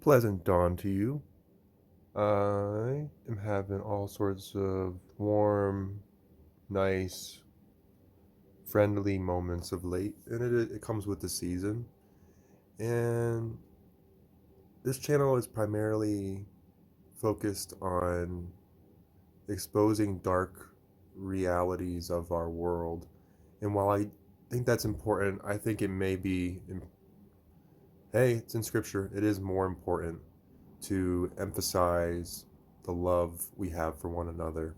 pleasant dawn to you. I am having all sorts of warm, nice, friendly moments of late, and it comes with the season. And this channel is primarily focused on exposing dark realities of our world. And while I think that's important, I think it may be, hey, it's in scripture, it is more important to emphasize the love we have for one another.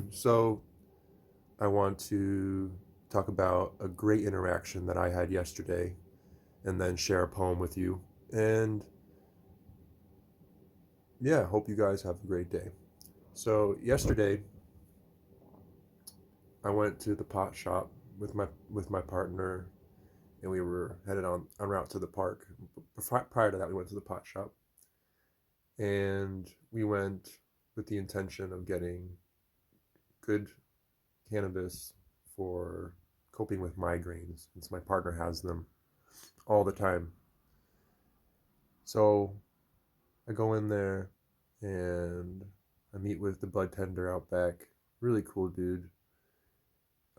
So, I want to talk about a great interaction that I had yesterday and then share a poem with you. And yeah, hope you guys have a great day. So, yesterday I went to the pot shop with my partner, and we were headed on route to the park. Prior to that, we went to the pot shop, and we went with the intention of getting good cannabis for coping with migraines, since my partner has them all the time. So I go in there and I meet with the bud tender out back. Really cool dude,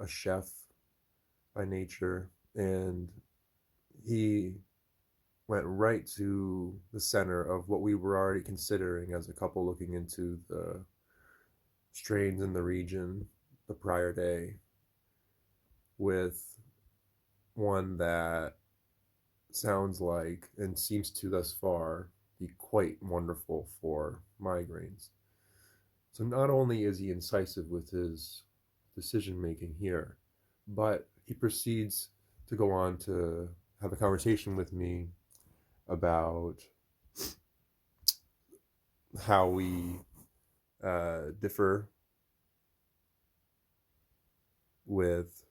a chef by nature, and he went right to the center of what we were already considering as a couple, looking into the strains in the region the prior day, with one that sounds like and seems to thus far be quite wonderful for migraines. So not only is he incisive with his decision making here, but he proceeds to go on to have a conversation with me about how we differ with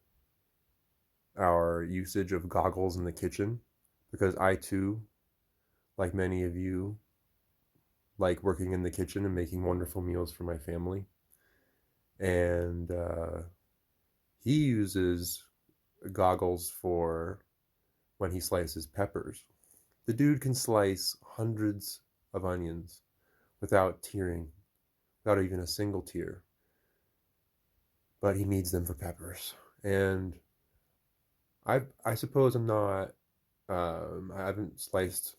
our usage of goggles in the kitchen, because I too, like many of you, like working in the kitchen and making wonderful meals for my family. And he uses goggles for when he slices peppers. The dude can slice hundreds of onions without tearing, without even a single tear, but he needs them for peppers. And I suppose I'm not, I haven't sliced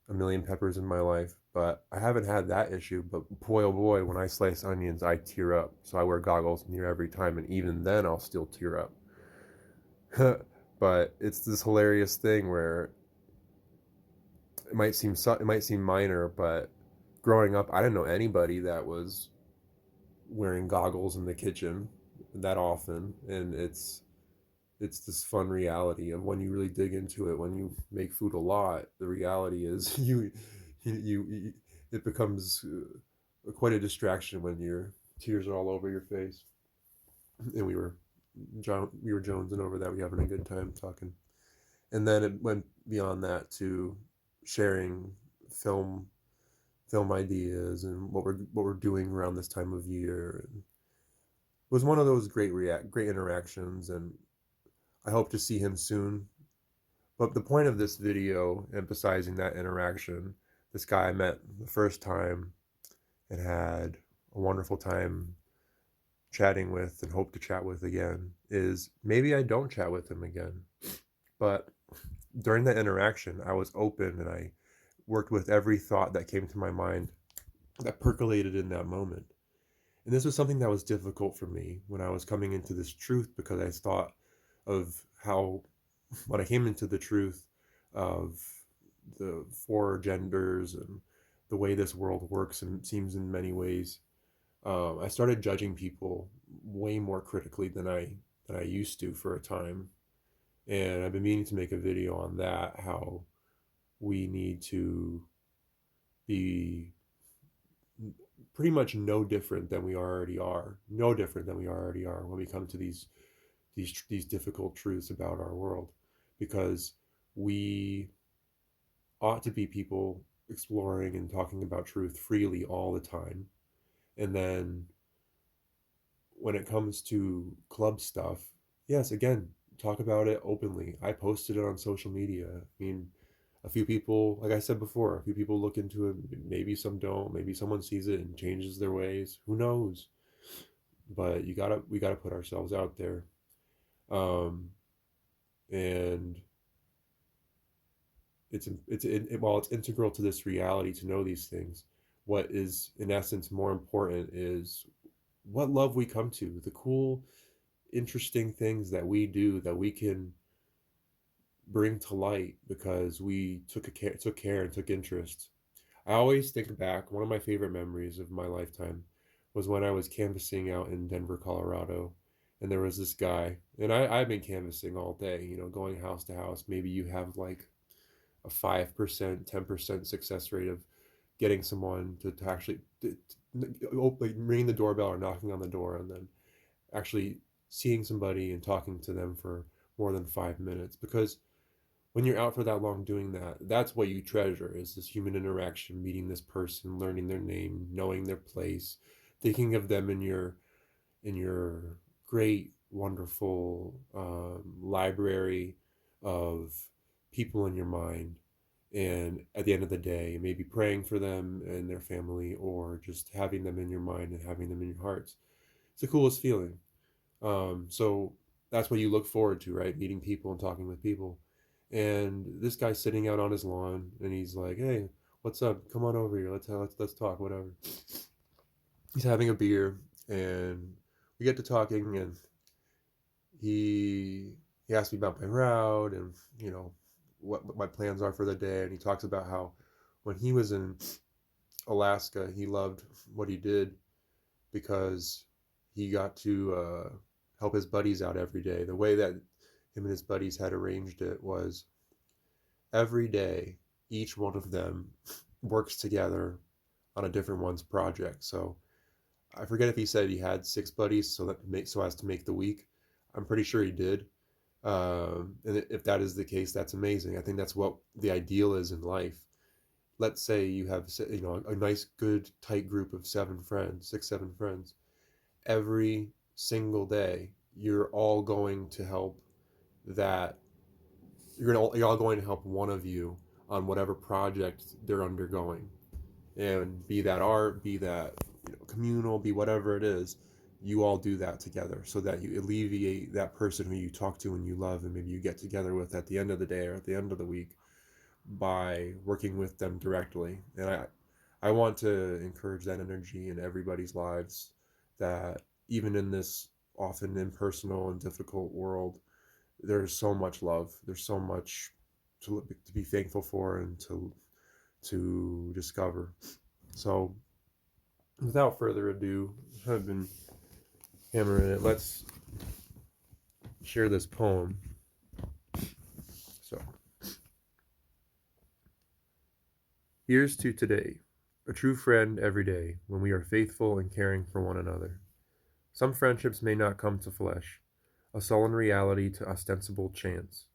a million peppers in my life, but I haven't had that issue. But boy, oh boy, when I slice onions, I tear up. So I wear goggles near every time, and even then, I'll still tear up. But it's this hilarious thing where it might seem minor, but growing up, I didn't know anybody that was wearing goggles in the kitchen that often, and it's this fun reality of when you really dig into it. When you make food a lot, the reality is you it becomes quite a distraction when your tears are all over your face. And we were jonesing over that. We having a good time talking, and then it went beyond that to sharing film film ideas and what we're doing around this time of year. And it was one of those great interactions, and I hope to see him soon. But the point of this video, emphasizing that interaction, this guy I met the first time and had a wonderful time chatting with and hope to chat with again, is maybe I don't chat with him again. But during that interaction, I was open and I worked with every thought that came to my mind, that percolated in that moment. And this was something that was difficult for me when I was coming into this truth, because I thought of how, when I came into the truth of the four genders and the way this world works and seems in many ways, I started judging people way more critically than I used to for a time. And I've been meaning to make a video on that, how we need to be pretty much no different than we already are, no different than we already are when we come to these difficult truths about our world, because we ought to be people exploring and talking about truth freely all the time. And then when it comes to club stuff, yes, again, talk about it openly. I posted it on social media. I mean, A few people, like I said before, a few people look into it, maybe some don't, maybe someone sees it and changes their ways. Who knows? But we gotta put ourselves out there. Um, and while it's integral to this reality to know these things, what is in essence more important is what love we come to, the cool, interesting things that we do that we can bring to light because we took care and took interest. I always think back, one of my favorite memories of my lifetime was when I was canvassing out in Denver, Colorado. And there was this guy, and I've been canvassing all day, going house to house. Maybe you have like a 5%, 10% success rate of getting someone to actually like ringing the doorbell or knocking on the door and then actually seeing somebody and talking to them for more than 5 minutes. Because when you're out for that long doing that, that's what you treasure is this human interaction, meeting this person, learning their name, knowing their place, thinking of them in your great, wonderful library of people in your mind. And at the end of the day, maybe praying for them and their family, or just having them in your mind and having them in your hearts. It's the coolest feeling. So that's what you look forward to, right? Meeting people and talking with people. And this guy's sitting out on his lawn, and he's like, "Hey, what's up? Come on over here. Let's talk. Whatever." He's having a beer, and we get to talking, and he he asked me about my route and what my plans are for the day, and he talks about how when he was in Alaska, he loved what he did because he got to help his buddies out every day. The way that him and his buddies had arranged it was every day, each one of them works together on a different one's project. So I forget if he said he had 6 buddies so as to make the week. I'm pretty sure he did. And if that is the case, that's amazing. I think that's what the ideal is in life. Let's say you have a nice, good, tight group of 7 friends, 6, 7 friends. Every single day, you're all going to help that. You're all going to help one of you on whatever project they're undergoing, and be that art, be that communal, be whatever it is. You all do that together so that you alleviate that person who you talk to and you love and maybe you get together with at the end of the day or at the end of the week by working with them directly. And I want to encourage that energy in everybody's lives, that even in this often impersonal and difficult world, there's so much love. There's so much to be thankful for and to discover. So, without further ado, I've been hammering it. Let's share this poem. So, here's to today, a true friend every day, when we are faithful and caring for one another. Some friendships may not come to flesh, a sullen reality to ostensible chance.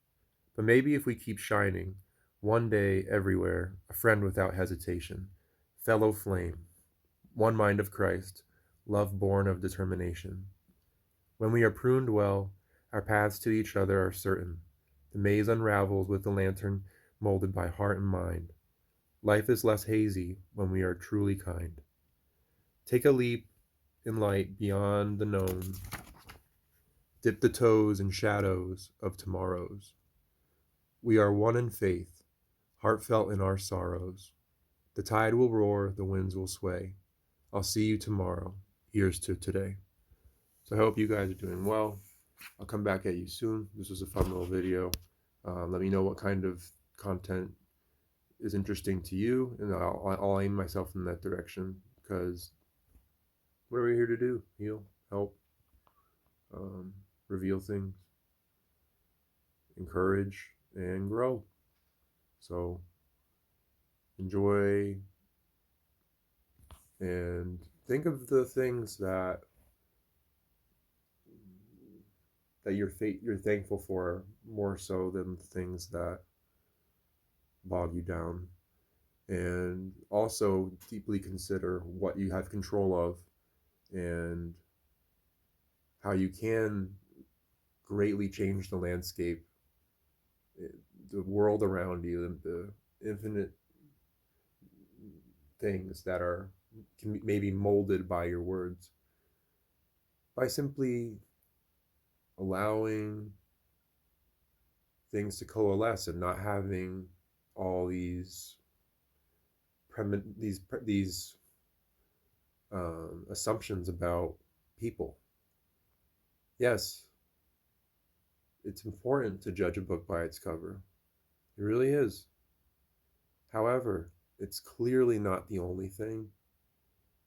But maybe if we keep shining, one day, everywhere, a friend without hesitation, fellow flame, one mind of Christ, love born of determination. When we are pruned well, our paths to each other are certain. The maze unravels with the lantern molded by heart and mind. Life is less hazy when we are truly kind. Take a leap in light beyond the known. Dip the toes in shadows of tomorrows. We are one in faith, heartfelt in our sorrows. The tide will roar, the winds will sway. I'll see you tomorrow. Here's to today. So I hope you guys are doing well. I'll come back at you soon. This was a fun little video. Let me know what kind of content is interesting to you, and I'll aim myself in that direction, because what are we here to do? Heal, help, reveal things, encourage, and grow. So enjoy and think of the things that you're thankful for more so than the things that bog you down, and also deeply consider what you have control of and how you can greatly change the landscape the world around you, the infinite things that are can be maybe molded by your words, by simply allowing things to coalesce and not having all these assumptions about people. Yes, it's important to judge a book by its cover. It really is. However, it's clearly not the only thing.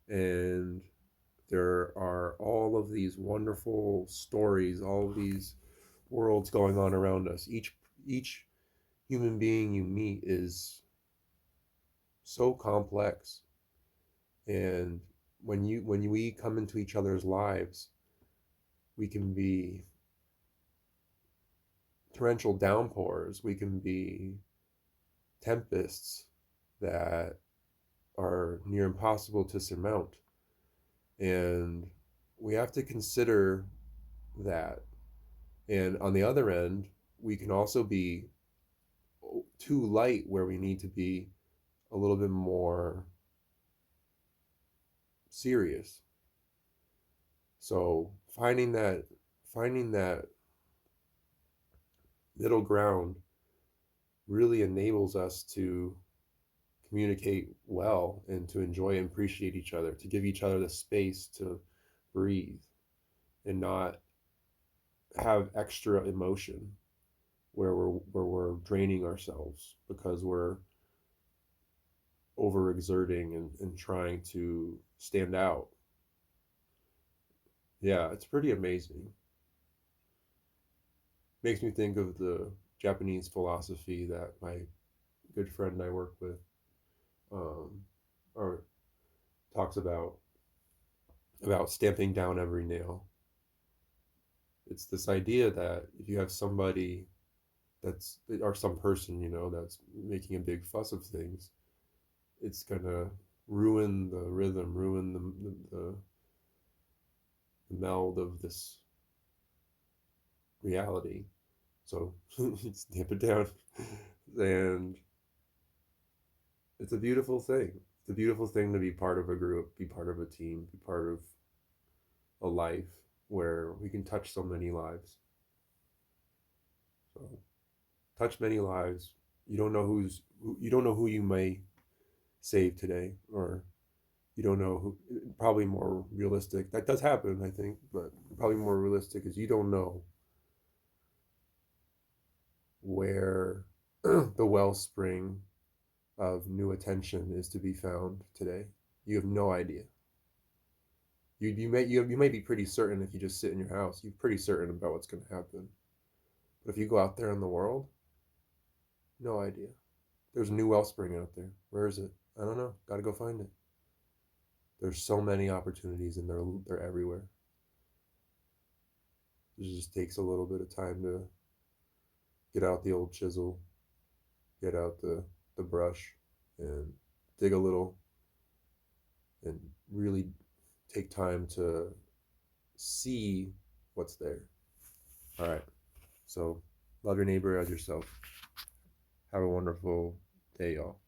And there are all of these wonderful stories, all of these worlds going on around us. Each human being you meet is so complex. And when we come into each other's lives, we can be torrential downpours, we can be tempests that are near impossible to surmount. And we have to consider that. And on the other end, we can also be too light where we need to be a little bit more serious. So finding that middle ground really enables us to communicate well and to enjoy and appreciate each other, to give each other the space to breathe and not have extra emotion where we're draining ourselves because we're overexerting and trying to stand out. Yeah, it's pretty amazing. Makes me think of the Japanese philosophy that my good friend I work with um, or talks about stamping down every nail. It's this idea that if you have somebody that's or some person that's making a big fuss of things, it's gonna ruin the rhythm, ruin the meld of this reality. So stamp it down, and it's a beautiful thing. It's a beautiful thing to be part of a group, be part of a team, be part of a life where we can touch so many lives. So touch many lives. You don't know who you may save today, or you don't know who. Probably more realistic. That does happen, I think, but probably more realistic is you don't know where the wellspring of new attention is to be found today. You have no idea. You may be pretty certain if you just sit in your house. You're pretty certain about what's going to happen. But if you go out there in the world, no idea. There's a new wellspring out there. Where is it? I don't know. Got to go find it. There's so many opportunities, and they're everywhere. It just takes a little bit of time to get out the old chisel, get out the brush, and dig a little, and really take time to see what's there. All right. So love your neighbor as yourself. Have a wonderful day, y'all.